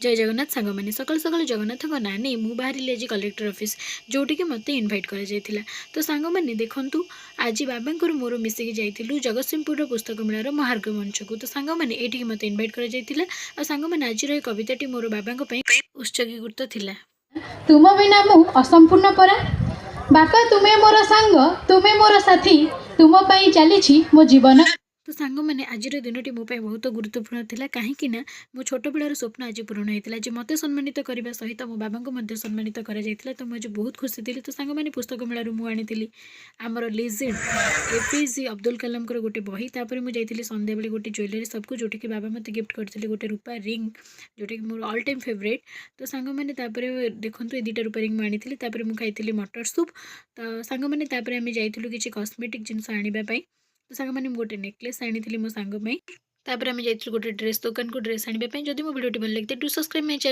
जय जगन्नाथ सांग मैंने सकाल सकाल जगन्नाथ ना नहीं मु बाहरी आज कलेक्टर ऑफिस जोटिकी मत इनभाइट कर तो सांग मैंने देखूँ आज बाबा मोर मिसिकी जाइलु जगतसिंहपुर पुस्तक मेलार महार्घ मंच को तो सांग मैंने ये मत इनभाइट कर सांग मैंने आज कविताटी मोर बाबा उत्सर्गीकृत थिला। तुम बिना मु असंपूर्ण परा बापा तुम्हें मोर सांग तुम्हें मोर साथी तुम पाई चली मो जीवन। तो सांग मैंने आज दिनटी मो बहुत गुरुत्वपूर्ण था कहीं मो छोट बेलार स्वप्न आज पूरण होता आज मत सम्मानित करने सहित मो बाबा को सम्मानित कर तो मुझे बहुत खुशी थी। तो सांग मैंने पुस्तक मेलार मुझे आमर लिजेंड एपीजे अब्दुल कलाम गोटे बही तापर मुझे संध्या बेले गोटे ज्वेलरी सबको जोटि कि बाबा मत गिफ्ट करते गोटे रूपा रिंग जोटा कि मोर ऑल टाइम फेवरेट। तो सांग मैंने देखो ये दुटा रूपा रिंग मुझे मुझे खाई मटर सूप। तो सांग मैंने जाइलु किसी कॉस्मेटिक जिनस आने तो सांग मैंने गोटे नेकलेस आनी मो सांग तापर आम जाइलु गोटे ड्रेस दुकान को ड्रेस आने जब मो वीडियो भल लगे डू सब्सक्राइब माय चैनल।